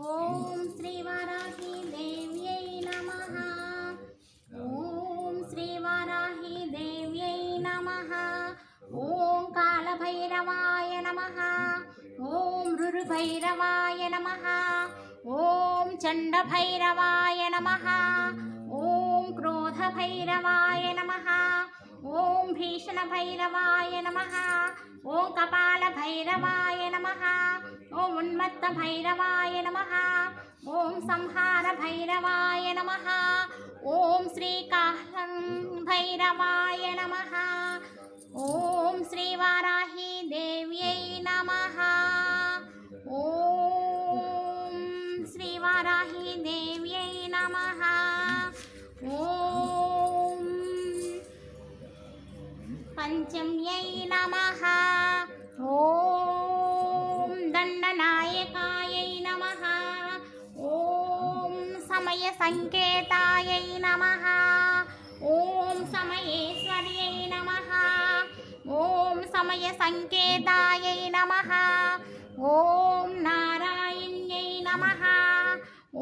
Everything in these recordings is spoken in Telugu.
ఓం శ్రీ వారాహి దేవ్యై నమః. ఓం శ్రీ వారాహి దేవ్యై నమః. ఓం కాళభైరవాయ నమః. ఓం రురుభైరవాయ నమః. ఓం చండభైరవాయ నమః. ఓం క్రోధభైరవాయ నమః. ఓం భీషణభైరవాయ నమః. ఓం కపాలభైరవాయ నమః. ఓం ఉన్మత్తభైరవాయ నమః. ఓం సంహారభైరవాయ నమః. ఓం శ్రీకాళం భైరవాయ నమః. ఓం శ్రీ వారాహి దేవ్యై నమః. ఓం శ్రీ వారాహి దేవ్యై నమః. ఓం పంచమ్యై నమః. ఓం దండనాయకాయై నమః. ఓం సమయ సంకేతాయై నమః. ఓం సమయేశ్వర్యై నమః. ఓం సమయ సంకేతాయై నమః. ఓం నారాయణ్యై నమః.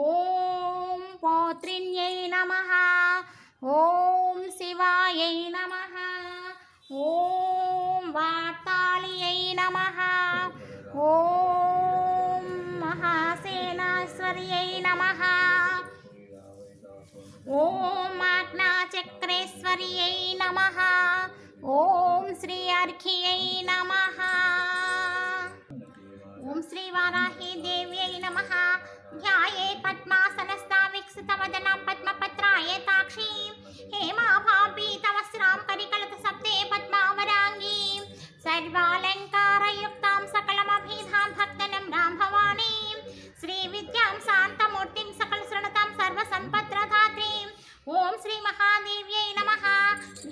ఓం పౌత్రిణ్యై నమః. ఓం శివాయై నమః. ఓం వార్తాళియై నమః. ఓం మహాసేనాశ్వర్యై నమః. ఓం ఆజ్ఞాచక్రేశ్వర్యై నమః. ఓం శ్రీ అర్ఘ్యై నమః. ఓం శ్రీ వారాహి దేవ్యై నమః. ధ్యాయే పద్మాసనస్థా వికసితవదనాం పద్మపత్రాయతాక్షీం హేమాభాపీతవస్త్రాం కరికలత సప్తే పద్మావరాంగీం సర్వాలంకారయుక్తాం సకలమభిధాం భక్తనమ్రాం భవానీం శ్రీ విద్యాం శాంతమూర్తిం సకల శృణతాం సర్వసంపత్ప్రదాత్రీం. ఓం శ్రీ మహాదేవ్యై నమః.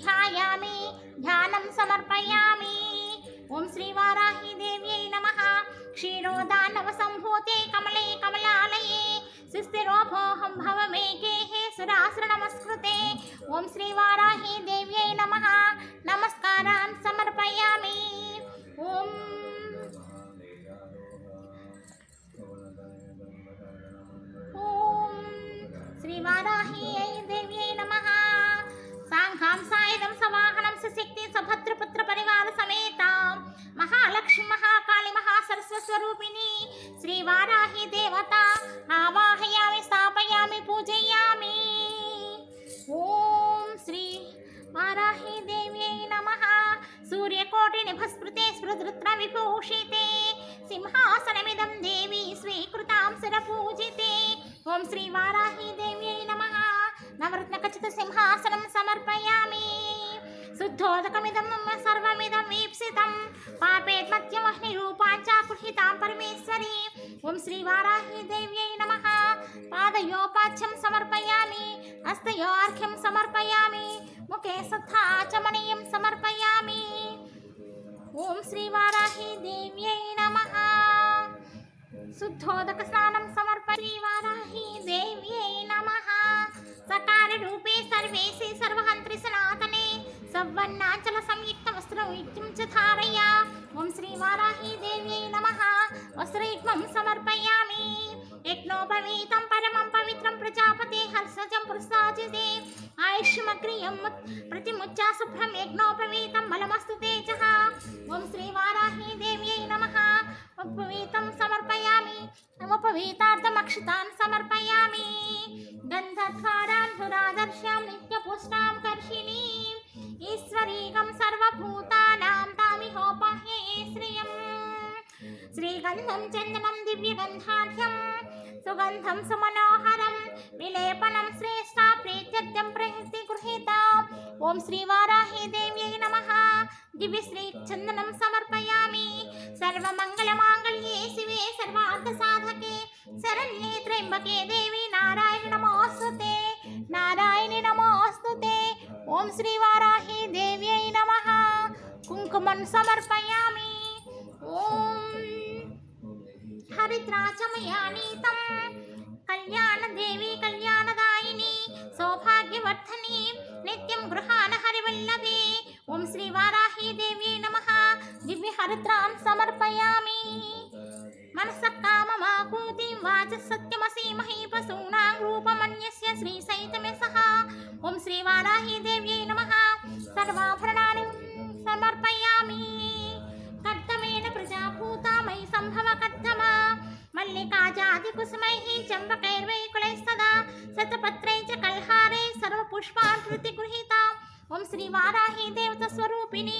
ధ్యాయామి ధ్యానం సమర్పయామి. ఓం శ్రీ వారాహి దేవ్యై నమః. క్షీరోదానవ సంభూతే కమలే కమలాలయే సుస్థిరోభోహం భవమేకేః సురాసుర నమస్కృతే. ఓం శ్రీ వారాహి దేవ్యై నమః. నమస్కారాన్ సమర్పయామి. ఓం ఓం శ్రీ వారాహి దేవ్యై నమః. సాంఘాం సాయుధం సవాహనం సశక్తి సభద్రపుత్ర పరివార సమేత మహాలక్ష్మి మహాకాళి మహాసరస్వస్వరూపిణి శ్రీ వారాహి దేవత ఆవాహయామి స్థాపయామి పూజయామి. ఓం శ్రీ వారాహి దేవ్యై నమః. సూర్యకోటి నిభస్పృతే స్ఫురద్రుత్ర విభూషితే సింహాసనమిదం దేవి స్వీకృతాం శిరపూజితే. ఓం శ్రీ వారాహి దేవ్యై నమః. నవరత్న ఖచ్చిత సింహాసనం సమర్పయామి. శుద్ధోదకమిదం సర్వమిదం వీప్సితం పాపేత్మత్యమహ్ని రూపాంచాకుహితాం పరమేశ్వరి. ఓం శ్రీ వారాహి దేవ్యై నమః. పాదయోపాచ్యం సమర్పయామి. హస్తయోర్ఘ్యం సమర్పయామి. ముఖే సత్తాచమనీయం సమర్పయామి. ఓం శ్రీ వారాహి దేవ్యై నమః. శుద్ధోదక స్నానం సమర్పయామి. శ్రీ వారాహి దేవ్యై నమః. సకార రూపే సర్వేసి సర్వహంత్రి సనాతనే సవర్ణాచల సంయుక్త వస్త్రయుక్తం చ ధారయ. ఓం శ్రీ వారాహి దేవ్యై నమః. వస్త్రయుగ్మం సమర్పయామి. యజ్ఞోపవీతం పరమం పవిత్రం ప్రజాపతే హర్షజం పురుషాజితే ఆయుష్మగ్రియం ప్రతిముచ్చా శుభ్రం యజ్ఞోపవీతం బలమస్తు తేజః. ఓం శ్రీ వారాహి దేవ్యై నమః. ఉపవీతం సమర్పయామి. ఉపవీతార్థమక్షితాన్ సమర్పయామి. గంధద్వారాన్ ధురాదర్శ్యాం నిత్యపుష్టాం కర్షిణీం ఈశ్వరీగం సర్వభూతానాం తామిహోపాహ్యయే శ్రియం. శ్రీగంధం చందనం దివ్యగంధాఢ్యం సుగంధం సుమనోహరం విలేపనం శ్రేష్ఠ ప్రీత్యర్థం ప్రహృతి గృహీత. ఓం శ్రీ వారాహి దేవ్యై నమః. దివ్య శ్రీ చందనం సమర్పయామి. సర్వమంగళమాంగళ్యే శివే సర్వార్థ సాధకే శరణ్యే త్ర్యంబకే దేవి నారాయణ నమోస్తుతే. నారాయణి నమోస్తుతే. ఓం శ్రీ వారాహి దేవ్యై నమః. కుంకుమం సమర్పయామి. ఓం హరిద్రాచమయానీతం కళ్యాణ దేవి కళ్యాణదాయిని సౌభాగ్యవర్ధని నిత్యం గృహాన హరివల్లభే. ఓం శ్రీ వారాహి దేవ్యై నమః. దివ్య హరిద్రాం సమర్పయామి. మనస కామమాకూతిం వాచ सत्यमसि महीपशूनां रूपमन्यस्य श्रीसहितमेषः। ॐ श्रीवाराही देव्यै नमः। सर्वाभरणानि समर्पयामि। कर्दमेन प्रजाभूता मयि सम्भव कर्दमा मल्लिकाजादिकुसुमैः चम्पकैर्वैकुलैस्तदा शतपत्रैः च कल्हारे सर्वपुष्पान् प्रतिगृहीता। ॐ श्रीवाराही देवतास्वरूपिणी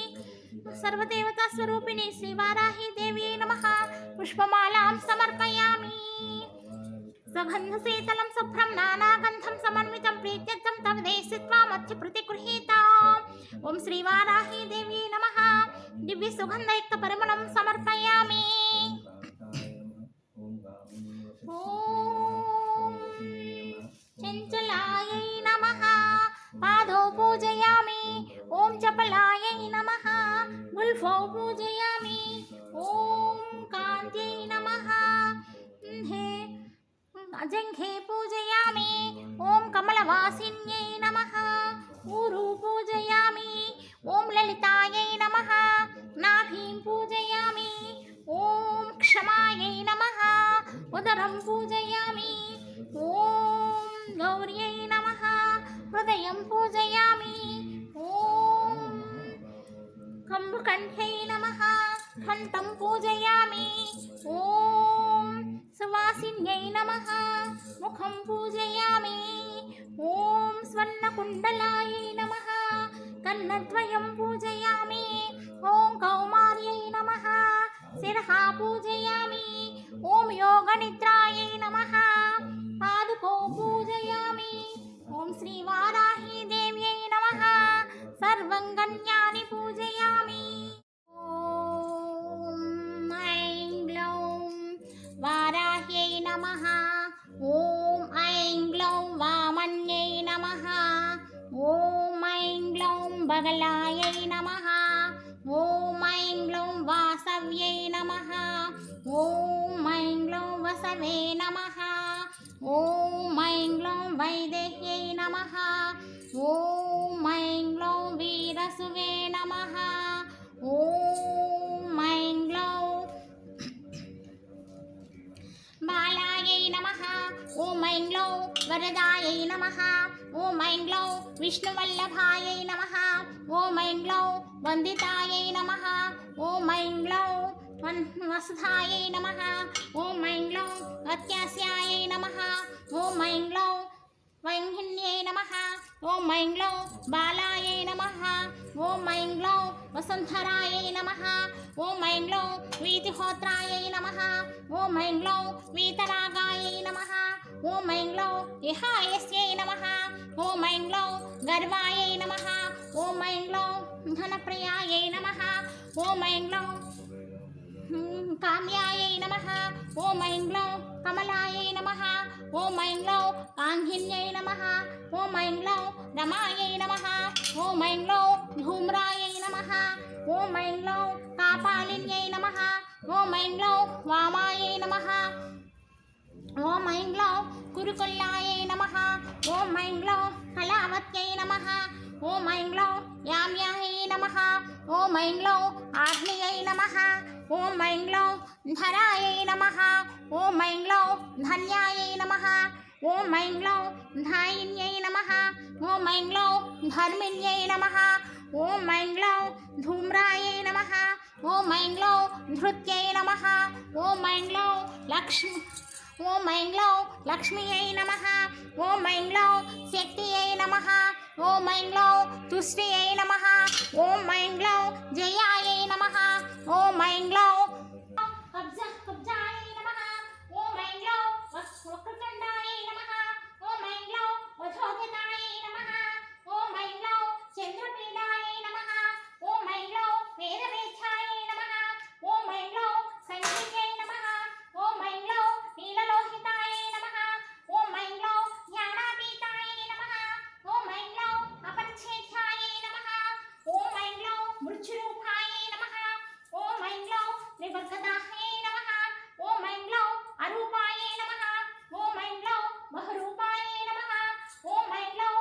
सर्वदेवतास्वरूपिणी श्रीवाराही देव्यै नमः। पुष्पमालां समर्पयामि। सगन्धशीतलं शुभ्रं नानागन्धं समन्वितं प्रीत्यर्थं तव देशित्वामध्य प्रतिगृहीता। ॐ श्रीवाराही देव्यै नमः। दिव्यसुगन्धयुक्तपरिमलं समर्पयामि। चञ्चलायै नमः। पादौ पूजयामि। ॐ चपलायै नमः। गुल्फौ पूजयामि। ॐ कान्त्यै नमः। जङ्घे पूजयामि। ॐ कमलवासिन्यै नमः। ऊरु पूजयामि। ॐ ललितायै नमः। नाभिं पूजयामि। ॐ क्षमायै नमः। उदरं पूजयामि। ॐ गौर्यै नमः। हृदयं पूजयामि। ॐ कम्बुकण्ठै नमः। कण्ठं पूजयामि। ॐ सुवासिन्यै नमः। मुखं पूजयामि। ॐ स्वर्णकुण्डलायै नमः। कर्णद्वयं पूजयामि। ॐ कौमार्यै नमः। शिरः पूजयामि। ॐ योगनिद्रायै नमः। पादुकौ पूजयामि। ॐ श्रीवाराही देव्यै नमः। सर्वाङ्गन्यानि पूजयामि। ॐ ऐं ग्लौं वाराह्यै नमः। ॐ ऐं ग्लौं वामन्यै नमः। ॐ ऐं ग्लौं बगलायै नमः। ॐ ऐं ग्लौं वासव्यै नमः। ॐ ऐं ग्लौं वसवे नमः। ॐ ऐं ग्लौं वैदेह्यै नमः। ॐ ऐं ग्लौं वीरसुवे नमः। ॐ ऐं ग्लौं बालायै नमः। ॐ ऐं ग्लौं वरदायै नमः। ॐ ऐं ग्लौं विष्णुवल्लभायै नमः। ॐ ऐं ग्लौं वन्दितायै नमः। ॐ ऐं ग्लौं वसुधायै नमः। ॐ ऐं ग्लौं अत्यास्यायै नमः। ॐ ऐं ग्लौं वैङ्गिन्यै नमः। ॐ ऐं ग्लौं बालायै नमः। ॐ ऐं ग्लौं वसुन्धरायै नमः। ॐ ऐं ग्लौं वीतिहोत्रायै नमः। ॐ ऐं ग्लौं वीतरागायै नमः। ॐ ऐं ग्लौं विहायस्यै नमः। ॐ ऐं ग्लौं गर्वायै नमः। ॐ ऐं ग्लौं धनप्रियायै नमः। ॐ ऐं ग्लौं काम्यायै नमः। ॐ ऐं ग्लौं कमलायै नमः। ॐ ऐं ग्लौं काङ्गिन्यै नमः। ॐ ऐं ग्लौं रमायै नमः। ॐ ऐं ग्लौं धूम्रायै नमः। ॐ ऐं ग्लौं कापालिन्यै नमः। ॐ ऐं ग्लौं वामायै नमः। ॐ ऐं ग्लौं कुरुकुल्लायै नमः। ॐ ऐं ग्लौं कलावत्यै नमः। ॐ ऐं ग्लौं याम्यायै नमः। ॐ ऐं ग्लौं आग्नेयै नमः। ॐ ऐं ग्लौं धरायै नमः। ॐ ऐं ग्लौं धन्यायै नमः। ॐ ऐं ग्लौं धायिन्यै नमः। ॐ ऐं ग्लौं धर्मिण्यै नमः। ॐ ऐं ग्लौं धूम्रायै नमः। ॐ ऐं ग्लौं धृत्यै नमः। ॐ ऐं ग्लौं ॐ ऐं ग्लौं लक्ष्म्यै नमः। ॐ ऐं ग्लौं शक्त्यै नमः। ॐ ऐं ग्लौं तुष्ट्यै नमः। ॐ ऐं ग्लौं जयायै नमः। ॐ ऐं ग्लौं कब्जायै नमः। ॐ ऐं ग्लौं वक्रतुण्डायै नमः। ॐ ऐं ग्लौं वधोदितायै नमः। ॐ ऐं ग्लौं चन्द्रपीडायै नमः। ॐ ऐं ग्लौं वेदवेद्यायै नमः। ॐ ऐं ग्लौं सञ्जीव्यै नमः। ॐ ऐं ग्लौं नीललोहितायै नमः। ॐ ऐं ग्लौं ज्ञानातीतायै नमः। ॐ ऐं ग्लौं अपरिच्छेद्यायै नमः। ॐ ऐं ग्लौं मृत्युरूपायै नमः। ॐ ऐं ग्लौं त्रिवर्गदायै नमः। ॐ ऐं ग्लौं अरूपायै नमः। ॐ ऐं ग्लौं बहुरूपायै नमः। ॐ ऐं ग्लौं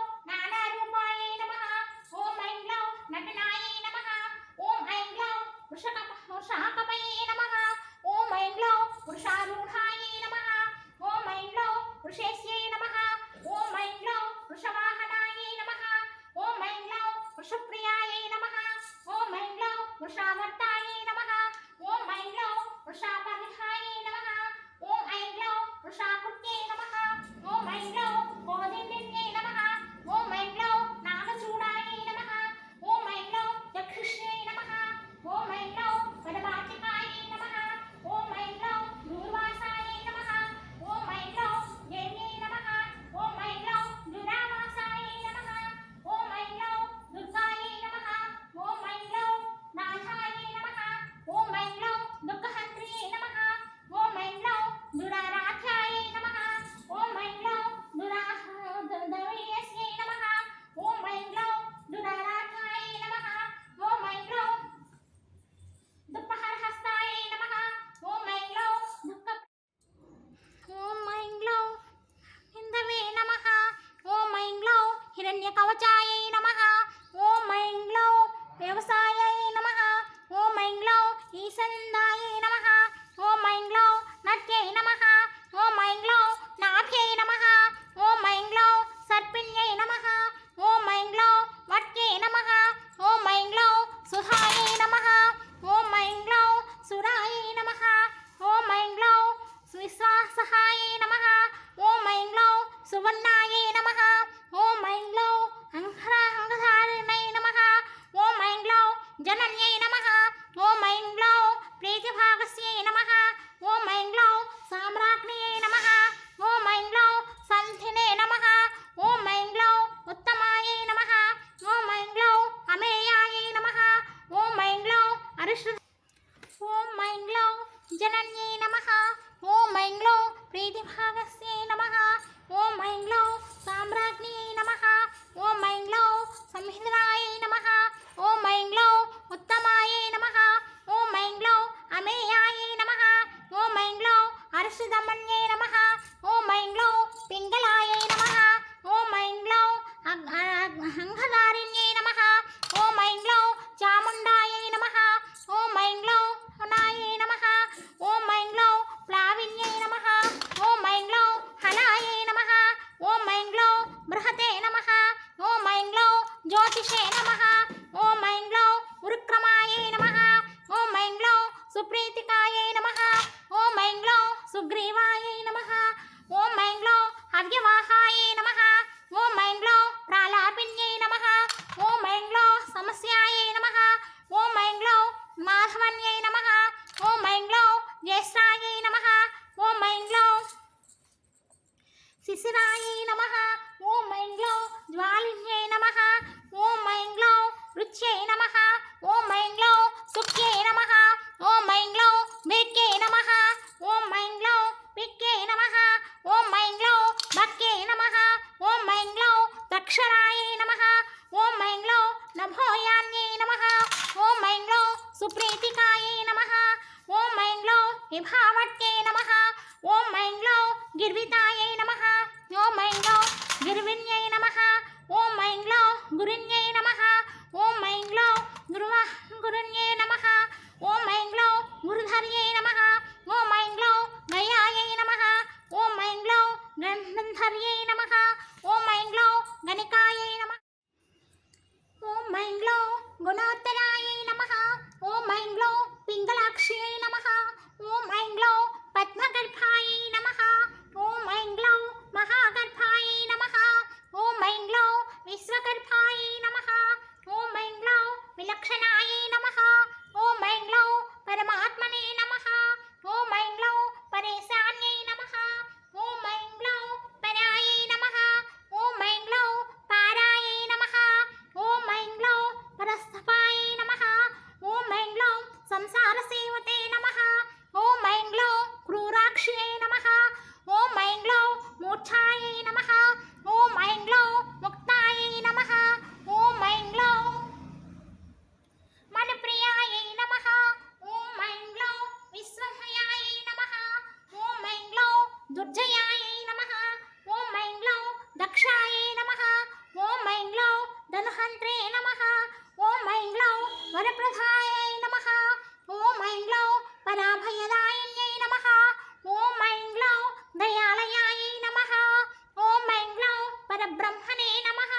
కవచాయై నమః. ఓం ఐం గ్లౌ వ్యవసాయై నమః. ఓం ఐం గ్లౌ ఈశందాయై నమః. ఓం ఐం గ్లౌ నట్యై నమః. ఓం ఐం గ్లౌ నాభ్యై నమః. ఓం ఐం గ్లౌ సర్పిణ్యై నమః. ఓం ఐం గ్లౌ వట్యై నమః. ఓం ఐం గ్లౌ సుహాయై నమః. ఓం ఐం గ్లౌ సురాయై నమః. ఓం ఐం గ్లౌ విశ్వాసహాయై నమః. ఓం ఐం గ్లౌ సువర్ణాయై నమః. ఓం ఐం గ్లౌ అంగధారిణై నమః. ఓం ఐం గ్లౌ జనన్యై నమః. ఓం ఐం గ్లౌ ప్రీతిభాగస్యై నమః. ఓం ఐం గ్లౌ సామ్రాజ్ఞ్యై నమః. ఓం ఐం గ్లౌ సంధినే నమః. ఓం ఐం గ్లౌ ఉత్తమాయై నమః. ఓం ఐం గ్లౌ అమేయాయై నమః. ఓం ఐం గ్లౌ ఓం ఐం గ్లౌ జనన్యై నమః. ఓం ఐం గ్లౌ ప్రీతిభాగస్యై నమః. ఓం ఐం గ్లౌ సామ్రాజ్ఞ్యై నమః. ఓం ఐం గ్లౌ సంహితాయై నమః. ఓం ఐం గ్లౌ ఉత్తమాయై నమః. ఓం ఐం గ్లౌ అమేయాయై నమః. ఓం ఐం గ్లౌ అర్షదమన్యై నమః. ఓం ఐం గ్లౌ పింగళాయై నమః. ఓం ఐం గ్లౌ అంగధారిణ్యై నమః. ఓం ఐం గ్లౌ చాముండాయై నమః. ఓం ఐం గ్లౌ హనాయై నమః. ఓం ఐం గ్లౌ ప్లావిన్యై నమః. ఓం ఐం గ్లౌ హలాయై నమః. ఓం ఐం గ్లౌ బృహతే నమః. ఓం ఐం గ్లౌ జ్యోతిషే నమః. ఓం ఐం గ్లౌ ఉరుక్రమాయై నమః. ఓం ఐం గ్లౌ సుప్రీతికాయై నమః. ఓం ఐం గ్లౌ సుగ్రీవాయై నమః. ఓం ఐం గ్లౌ అవ్యవాహాయై నమః. ఓం ఐం గ్లౌ ప్రాలాపిన్యై నమః. ఓం ఐం గ్లౌ సమస్యాయై నమః. ఓం ఐం గ్లౌ మాధవన్యై నమః. ఓం ఐం గ్లౌ జ్యేష్ఠాయై నమః. ఓం ఐం గ్లౌ శిశిరాయై నమః. ఓం ఐం గ్లౌ జ్వాలిన్యై నమః. ఓం ఐం గ్లౌ రుచ్యై నమః. ఓం ఐం గ్లౌ సుఖ్యై నమః. ఓం ఐం గ్లౌ భేక్యై నమః. ఓం ఐం గ్లౌ పిక్యై నమః. ఓం ఐం గ్లౌ భక్యై నమః. ఓం ఐం గ్లౌ తక్షరాయై నమః. ఓం ఐం గ్లౌ నభోయాన్యై నమః. ఓం ఐం గ్లౌ సుప్రీతికాయై నమః. ఓం ఐం గ్లౌ విభావట్యై నమః. ఓం ఐం గ్లౌ గిర్వితాయై నమః. ఓం ఐం గ్లౌ గిర్విణ్యై నమః. ఓం ఐం గ్లౌ గురిణ్యై నమః. ఓం ఐం గ్లౌ గురుణ్యై నమః. ఓం ఐం గ్లౌ గురుధర్యై నమః. ఓం ఐం గ్లౌ గయాయై నమః. ఓం ఐం గ్లౌ గంధర్యై నమః. ఓం ఐం గ్లౌ గణికాయై నమః. ఓం ఐం గ్లౌ గుణోత్తరాయై నమః. ఓం ఐం గ్లౌ పింగళాక్ష్యై నమః. ఓం ఐం గ్లౌ పద్మగర్భాయై నమః. ఓం ఐం గ్లౌ మహాగర్భాయై నమః. ఓం ఐం గ్లౌ విశ్వగర్భాయై నమః. ఓం ఐం గ్లౌ విలక్షణాయై నమః. ఓం ఐం గ్లౌ పరమాత్మనే నమః. ఓం ఐం గ్లౌ పరేశాన్యై నమః. ఓం ఐం గ్లౌ పరాయై నమః. ఓం ఐం గ్లౌ పారాయై నమః. ఓం ఐం గ్లౌ పరస్థపాయై నమః. ఓం ఐం గ్లౌ సంసార సేవతే నమః. ఓం ఐం గ్లౌ క్రూరాక్ష్యై నమః. ఓం ఐం గ్లౌ మూర్ఛాయై నమః. ఓం ఐం గ్లౌ ముక్తాయై నమః. ఓం ఐం గ్లౌ మనప్రియాయై నమః. ఓం ఐం గ్లౌ విశ్వమయాయై నమః. ఓం ఐం గ్లౌ దుర్జయాయై నమః. ఓం ఐం గ్లౌ దక్షాయై నమః. ఓం ఐం గ్లౌ ధనుహంత్రే నమః. ఓం ఐం గ్లౌ వరప్రదాయై నమః. ఓం ఐం గ్లౌ పరాభయదాయిన్యై నమః. ఓం ఐం గ్లౌ దయాలయాయై నమః. ఓం ఐం గ్లౌ పరబ్రహ్మణే నమః.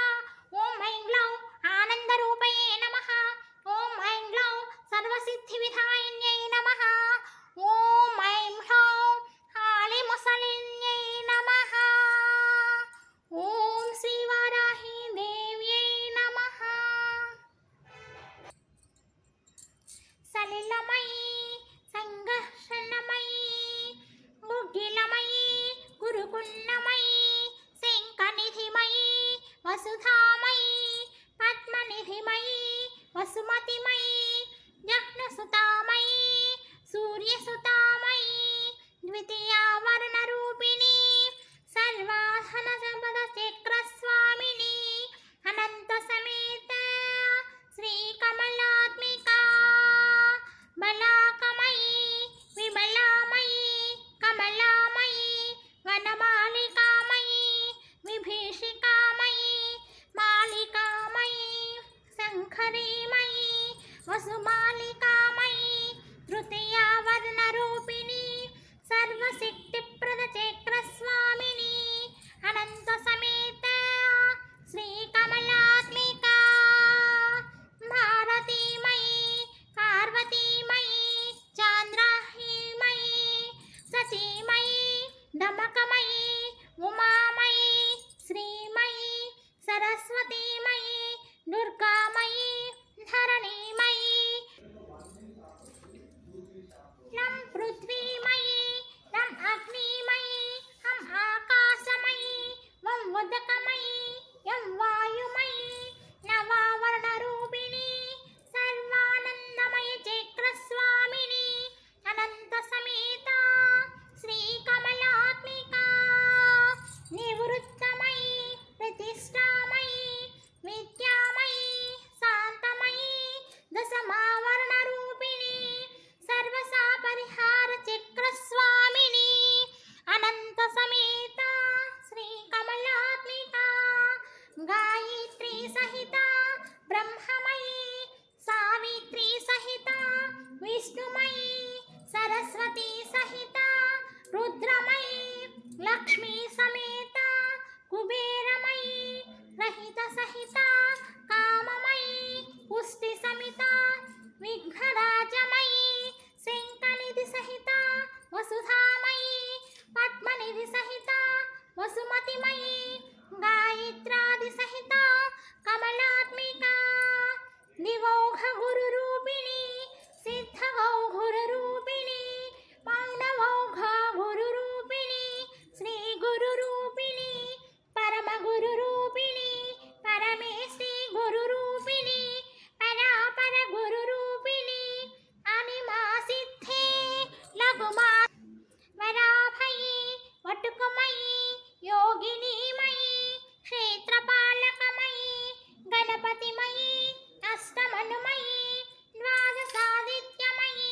ఓం ఐం గ్లౌ ఆనందరూపయే నమః. ఓం ఐం గ్లౌ సర్వసిద్ధివిధాయిన్యై నమః. ఓం ఐం గ్లౌ ఆలిముసలిన్యై నమః. ఓం శ్రీవారాహి దేవ్యై నమః. సలిలమయీ సంఘర్షణమయీ గుగ్గిలమయీ గురుకున్నమయీ శంఖనిధిమయీ వసుధామయీ పద్మనిధిమయీ వసుమతిమయీ జహ్నుసుతామయీ సూర్యసుతామయీ ద్వితీయావర్ణరూపిణీ సర్వాధన సంపద చక్రస్వామిని అనంత సమేత శ్రీకమలాత్మికా బలాకమయీ విబలామయీ కమలామయీ వనమాలికామయీ విభీషికామయీ మాల दुर्गामयी धरणीमयी लं पृथ्वीमयी लं अग्निमयी हम आकाशमयी वं उदकमयी यं वायुमयी नवावर्णरूपिणी सर्वानन्दमयी चक्रस्वामिनी अनन्तसमेता श्रीकमलात्मिका निवृत्तमयी प्रतिष्ठामयी विद्यामयी शान्तमयी दशमावरणरूपिणी सर्वसापरिहार चक्रस्वामिनी अनन्तसमेता श्रीकमलात्मिका गायत्री सहिता ब्रह्ममयी सावित्री सहिता विष्णुमयी सरस्वती सहिता रुद्रमयी लक्ष्मी समेता कुबेरमयी रहित सहिता काममयी पुष्टि समिता विघ्नराजमयी शंखनिधि सहिता वसुधामयी पद्मनिधि सहिता वसुमतिमयी गायत्रादि सहिता कमलात्मिका दिवौघ गुरुरूपिणी सिद्धगौघुररूपिणी मौनवौघ गुरुरूपिणी श्री गुरुरूपिणी परमगुरुरूपिणी परमेश्वरी गुरुरूपिणी परापर गुरुरूपिणी अनिमा सिद्धे लघुमा वराभयी वटुकमयी योगिनीमयी क्षेत्रपालकमयी गणपतिमयी अष्टमनुमयी द्वादशादित्यमयी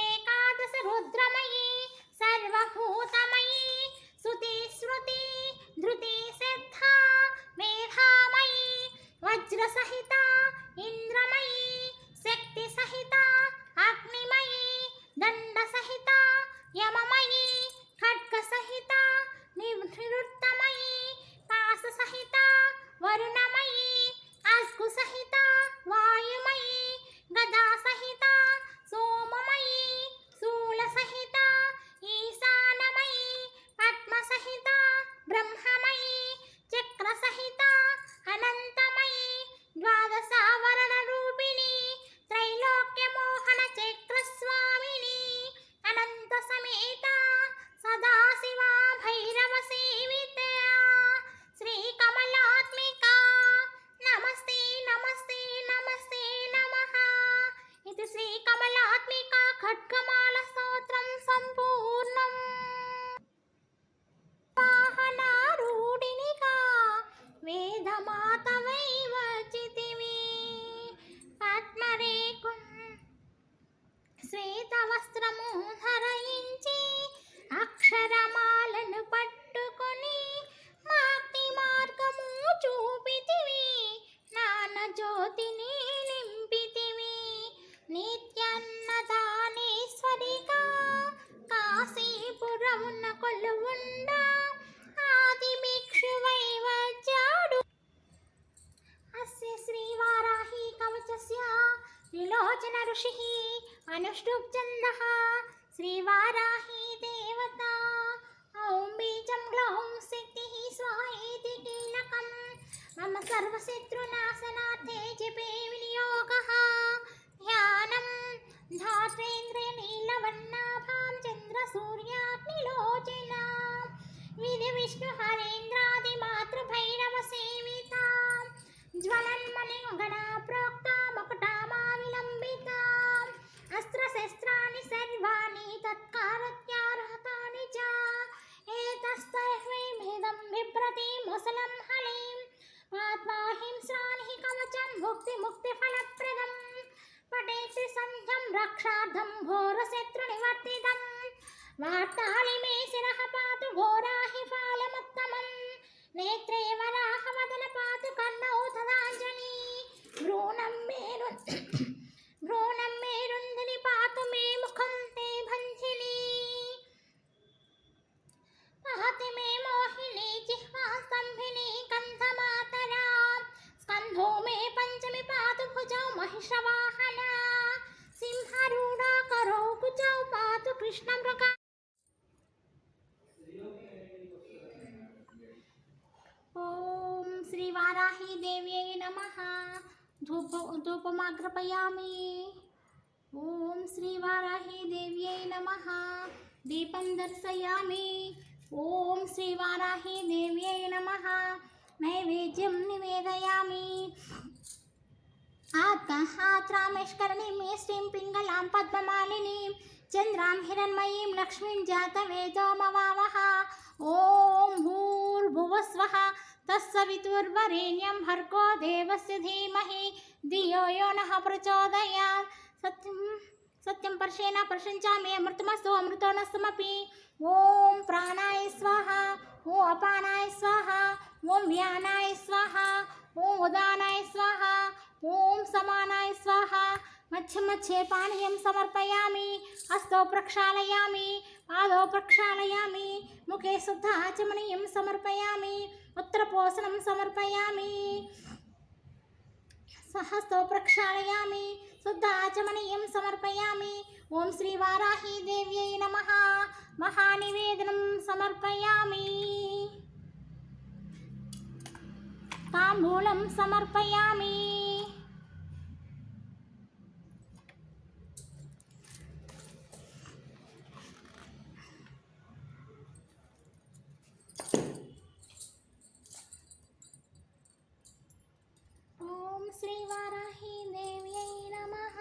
एकादश रुद्रमयी सर्वभूतमयी सुति श्रुति धृति सिद्धा मेधामयी वज्रसहिता इंद्रमयी शक्ति सहिता अग्निमयी दंडसहिता यममयी खड्गसहिता निवृत्तमयी पाशसहिता वरुणमयी अस्कुसहिता वायुमयी गदासहिता सोममयी शूलसहिता ईशानमयी पद्मसहिता ब्रह्ममयी चक्रसहिता अनन्तमयी द्वादशावरणरूपिणी त्रैलोक्यमोहन चक्रस्वामिनी अनन्तसमेता सदाशिवा भैरवसेविता श्रीकमलात्मिका नमस्ते नमस्ते नमस्ते नमः इति श्रीकमलात्मिका खड्गमाला स्तोत्रं सम्पूर्णम् वाहनारूढिनिका वेदमातवैव चितिवी पद्मरेकुं శ్వేతవస్త్రము ధరించి అక్షరమాలను పట్టుకొని మాక్తి మార్గము చూపితివి జ్ఞాన జ్యోతిని నింపితివి నిత్యన్నదానేశ్వరిగా కాశీపురమున కొలువుండ ఆది భిక్షువై వచ్చాడు అస్య శ్రీవారాహి కవచస్య విలోచన ఋషిః అనుష్ఠుప్ ఛందః శ్రీవారాహి దేవతా ఔం బీజం గ్లౌం శక్తిః స్వాహేతి కీలకం మమ సర్వశత్రునాశనార్థే జపే వినియోగः ధ్యానం ధాత్రేంద్రే నీలవర్ణాభాం చంద్రసూర్యాగ్నిలోచనాం విధి విష్ణు హరేంద్రాది మాతృభైరవ సేవితాం జ్వలన్మణి గణా ప్రోక్తా మకుటామా విలంబితాం అస్త్రశస్త్రాణి సర్వాణి తత్కారత్యార్హతాని చ ఏతస్తైర్వేదం బిభ్రతి ముసలం హలీం ఆత్మాహింస్రాణి కవచం ముక్తిఫలప్రదం పఠేతి సంధ్యం రక్షార్థం ఘోరశత్రునివర్తితం వార్తాళి మే శిరః పాతు ఘోరాహి ఫాలముత్తమం నేత్రే వరాహవదన పాతు కర్ణౌ తదాంజలి భ్రూణం మేరుందిని పాతు మే ముఖం తే భంజిని పాతి మే మోహిని జిహ్వా స్తంభిని కంఠమాతరా స్కంధో మే పంచమి పాతు భుజౌ మహిషవాహన సింహరూఢా కరౌ కుచౌ పాతు కృష్ణమృగ ఓం శ్రీ श्रीवाराही देव्यै नमः। धूपमाग्रपयामि। ॐ श्रीवाराही देव्यै नमः। दीपं दर्शयामि। ॐ श्रीवाराही देव्यै नमः। नैवेद्यं निवेदयामि। आत्रामेश्करणीं श्रीं पिङ्गलां पद्ममालिनीं चन्द्रां हिरण्मयीं लक्ष्मीं जातवेदोमवावः। ॐ भूर्भुवस्वः तत्सवितुर्वरेण्यं भर्गो देवस्य धीमहि धियो यो नः प्रचोदयात्। सत्यं पर्षेण प्रशंसामि अमृतमस्तु अमृतो नस्तमपि। ॐ प्राणाय स्वाहा। ॐ अपानाय स्वाहा। ॐ व्यानाय स्वाहा। ॐ उदानाय स्वाहा। ॐ समानाय स्वाहा। मच्छे पानीयं समर्पयामि। हस्तौ प्रक्षालयामि। पादौ प्रक्षालयामि। मुखे शुद्धाचमनीयं समर्पयामि। उत्तरपोषणं समर्पयामि। हस्तौ प्रक्षालयामि। शुद्धाचमनीयं समर्पयामि। ॐ श्रीवाराही देव्यै नमः। महानिवेदनं समर्पयामि। ताम्बूलं समर्पयामि। ॐ श्रीवाराही देव्यै नमः।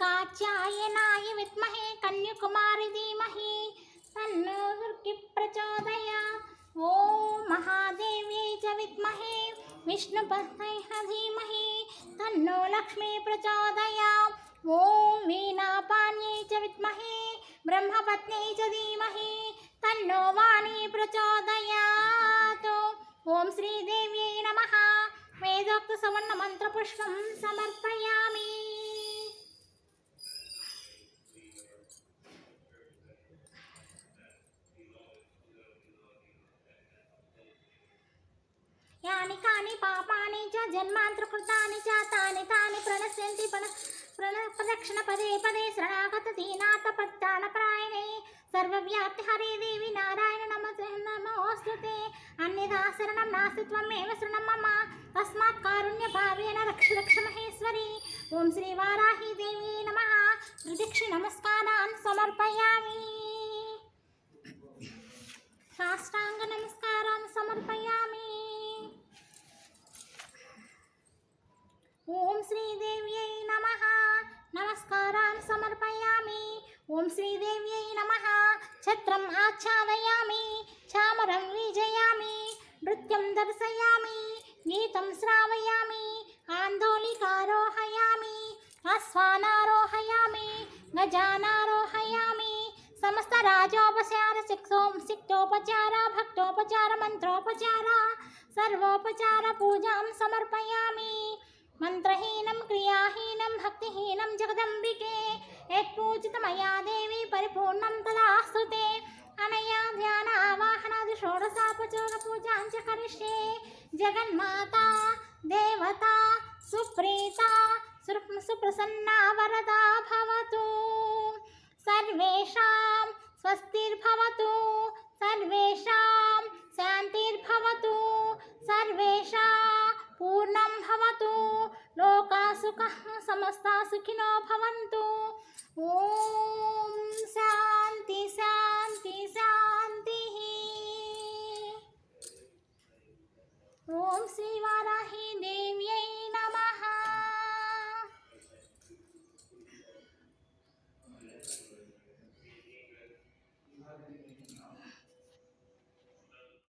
कात्यायनाय विद्महे कन्याकुमारी धीमहि तन्नो दुर्गी प्रचोदयात्। ॐ महादेव्यै च विद्महे विष्णुपत्न्यै धीमहि तन्नो लक्ष्मी प्रचोदयात्। ॐ वीणापाण्यै च विद्महे ब्रह्मपत्न्यै च धीमहि तन्नो वाणी प्रचोदयात्। ॐ श्रीदेव्यै नमः। वेदोक्त सवर्ण मंत्रपुष्पं समर्पयामि। यानि कानि पापानि च जन्मान्तरकृतानि च तानि तानि प्रदक्षिण पदे पदे शरणागत दीनार्तपत्राणपरायणे सर्वव्याप्ति हरे देवी नारायण नमोऽस्तुते अन्यथा शरणं नास्ति त्वमेव शरणं मम तस्मात् कारुण्यभावेन रक्ष रक्ष महेश्वरी। ओम श्री वाराही देवी नमः। प्रदक्षिण नमस्कारान् समर्पयामि। साष्टांग नमस्कारान् समर्पयामि। ओम श्रीदेव्यै नमः। नमस्कारान् समर्पयामि। ओम श्रीदेव्यै नमः। छत्रम् आच्छादयामि, चामरं वीजयामि, नृत्यं दर्शयामि, गीतं श्रावयामि, आन्दोलिकारोहयामि, अश्वानारोहयामि, गजानारोहयामि। समस्त राजोपचार सिक्तोपचार भक्तोपचार मंत्रोपचार सर्वोपचार पूजां समर्पयामि। मंत्रहीनं क्रियाहीनं भक्तिहीनं जगदम्बिके यत्पूजित मया देवी परिपूर्णं तदास्तु ते। अनया ध्यान आवाहनादि षोडशोपचार पूजां च करिष्ये। जगन्माता देवता सुप्रीता सुप्रसन्ना वरदा भवतु। सर्वेषां स्वस्तिर्भवतु, सर्वेषां शान्तिर्भवतु, सर्वेषां पूर्णं भवतु, लोका सुखः समस्ता सुखिनो भवन्तु। ओम शांति शांति शान्तिः। ओम श्री वाराही देव्यै नमः।